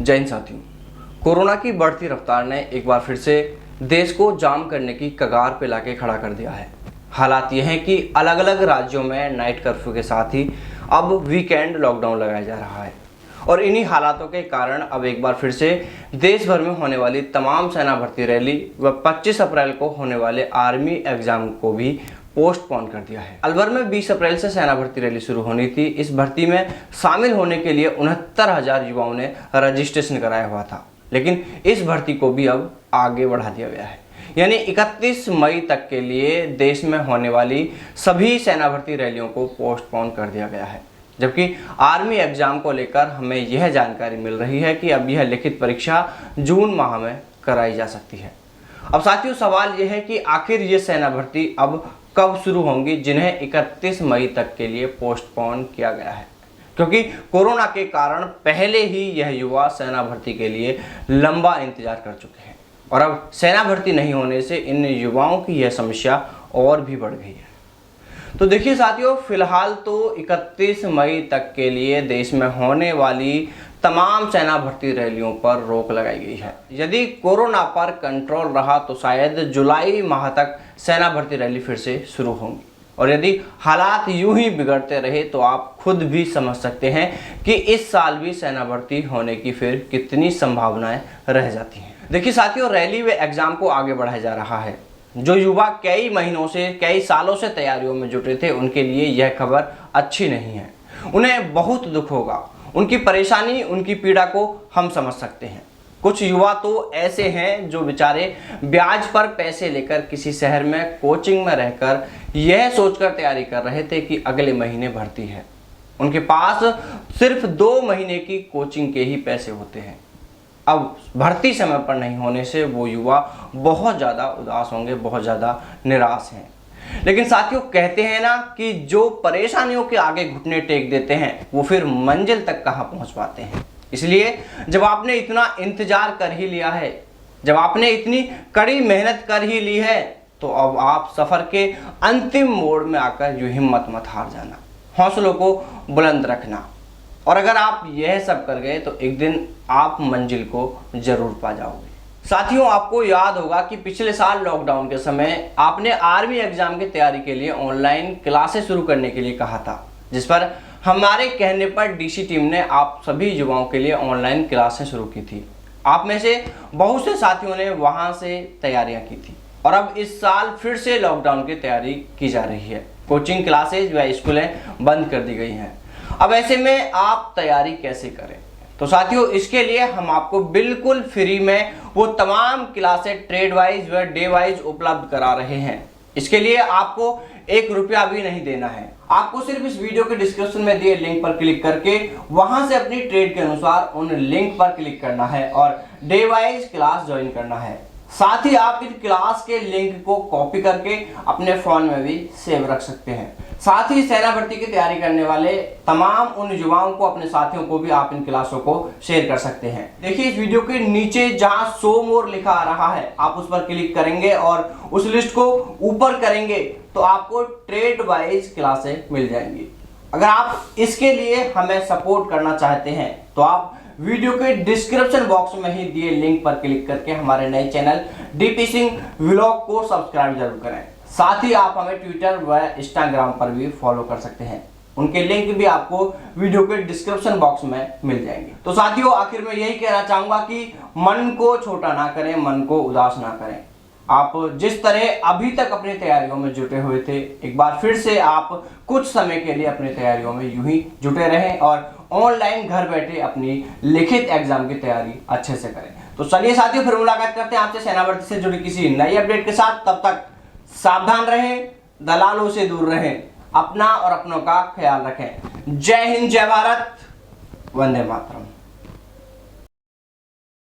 जय हिंद साथियों। कोरोना की बढ़ती रफ्तार ने एक बार फिर से देश को जाम करने की कगार पे लाके खड़ा कर दिया है। हालात ये हैं कि अलग अलग राज्यों में नाइट कर्फ्यू के साथ ही अब वीकेंड लॉकडाउन लगाया जा रहा है और इन्हीं हालातों के कारण अब एक बार फिर से देश भर में होने वाली तमाम सेना भर्ती रैली व 25 अप्रैल को होने वाले आर्मी एग्जाम को भी पोस्टपोन कर दिया है। अलवर में 20 अप्रैल से सेना भर्ती रैली शुरू होनी थी। इस भर्ती में शामिल होने के लिए 69,000 युवाओं ने रजिस्ट्रेशन कराया हुआ था, लेकिन इस भर्ती को भी अब आगे बढ़ा दिया गया है। यानी 31 मई तक के लिए देश में होने वाली सभी सेना भर्ती रैलियों को पोस्टपोन कर दिया गया है, जबकि आर्मी एग्जाम को लेकर हमें यह जानकारी मिल रही है कि अब यह लिखित परीक्षा जून माह में कराई जा सकती है। अब साथियों, सवाल यह है कि आखिर ये सेना भर्ती अब कब शुरू होंगी, जिन्हें 31 मई तक के लिए पोस्टपोन किया गया है, क्योंकि कोरोना के कारण पहले ही यह युवा सेना भर्ती के लिए लंबा इंतजार कर चुके हैं और अब सेना भर्ती नहीं होने से इन युवाओं की यह समस्या और भी बढ़ गई है। तो देखिए साथियों, फिलहाल तो 31 मई तक के लिए देश में होने वाली तमाम सेना भर्ती रैलियों पर रोक लगाई गई है। यदि कोरोना पर कंट्रोल रहा तो शायद जुलाई माह तक सेना भर्ती रैली फिर से शुरू होंगी और यदि हालात यूं ही बिगड़ते रहे तो आप खुद भी समझ सकते हैं कि इस साल भी सेना भर्ती होने की फिर कितनी संभावनाएं रह जाती हैं। देखिए साथियों, रैली व एग्जाम को आगे बढ़ाया जा रहा है। जो युवा कई महीनों से, कई सालों से तैयारियों में जुटे थे, उनके लिए यह खबर अच्छी नहीं है। उन्हें बहुत दुख होगा। उनकी परेशानी, उनकी पीड़ा को हम समझ सकते हैं। कुछ युवा तो ऐसे हैं जो बेचारे ब्याज पर पैसे लेकर किसी शहर में कोचिंग में रहकर यह सोचकर तैयारी कर रहे थे कि अगले महीने भर्ती है। उनके पास सिर्फ 2 महीने की कोचिंग के ही पैसे होते हैं। अब भर्ती समय पर नहीं होने से वो युवा बहुत ज़्यादा उदास होंगे, बहुत ज़्यादा निराश हैं। लेकिन साथियों, कहते हैं ना कि जो परेशानियों के आगे घुटने टेक देते हैं वो फिर मंजिल तक कहाँ पहुँच पाते हैं। इसलिए जब आपने इतना इंतजार कर ही लिया है, जब आपने इतनी कड़ी मेहनत कर ही ली है, तो अब आप सफ़र के अंतिम मोड़ में आकर यूँ हिम्मत मत हार जाना, हौसलों को बुलंद रखना। और अगर आप यह सब कर गए तो एक दिन आप मंजिल को जरूर पा जाओगे। साथियों, आपको याद होगा कि पिछले साल लॉकडाउन के समय आपने आर्मी एग्जाम की तैयारी के लिए ऑनलाइन क्लासेस शुरू करने के लिए कहा था, जिस पर हमारे कहने पर डीसी टीम ने आप सभी युवाओं के लिए ऑनलाइन क्लासें शुरू की थी। आप में से बहुत से साथियों ने वहां से तैयारियां की थी और अब इस साल फिर से लॉकडाउन की तैयारी की जा रही है। कोचिंग क्लासेज व स्कूलें बंद कर दी गई हैं। अब ऐसे में आप तैयारी कैसे करें? तो साथियों, इसके लिए हम आपको बिल्कुल फ्री में वो तमाम क्लासें ट्रेड वाइज व डे वाइज उपलब्ध करा रहे हैं। इसके लिए आपको 1 रुपया भी नहीं देना है। आपको सिर्फ इस वीडियो के डिस्क्रिप्शन में दिए लिंक पर क्लिक करके वहां से अपनी ट्रेड के अनुसार उन लिंक पर क्लिक करना है और डे वाइज क्लास ज्वाइन करना है। साथ ही आप इन क्लास के लिंक को कॉपी करके अपने फोन में भी सेव रख सकते हैं। साथ ही सेना भर्ती की तैयारी करने वाले तमाम उन युवाओं को, अपने साथियों को भी आप इन क्लासों को शेयर कर सकते हैं। देखिए, इस वीडियो के नीचे जहां शो मोर लिखा आ रहा है, आप उस पर क्लिक करेंगे और उस लिस्ट को ऊपर करेंगे तो आपको ट्रेड वाइज क्लासें मिल जाएंगी। अगर आप इसके लिए हमें सपोर्ट करना चाहते हैं तो आप वीडियो के डिस्क्रिप्शन बॉक्स में ही दिए लिंक पर क्लिक करके हमारे नए चैनल डीपी सिंह व्लॉग को सब्सक्राइब जरूर करें। साथ ही आप हमें ट्विटर व इंस्टाग्राम पर भी फॉलो कर सकते हैं। उनके लिंक भी आपको वीडियो के डिस्क्रिप्शन बॉक्स में मिल जाएंगे। तो साथियों, आखिर में यही कहना चाहूंगा कि मन को छोटा ना करें, मन को उदास ना करें। आप जिस तरह अभी तक अपनी तैयारियों में जुटे हुए थे, एक बार फिर से आप कुछ समय के लिए अपनी तैयारियों में यूं ही जुटे रहें और ऑनलाइन घर बैठे अपनी लिखित एग्जाम की तैयारी अच्छे से करें। तो चलिए साथियों, फिर मुलाकात करते हैं आपसे सेना भर्ती से जुड़ी किसी नई अपडेट के साथ। तब तक सावधान रहें, दलालों से दूर रहें, अपना और अपनों का ख्याल रखें। जय हिंद, जय भारत, वंदे मातरम।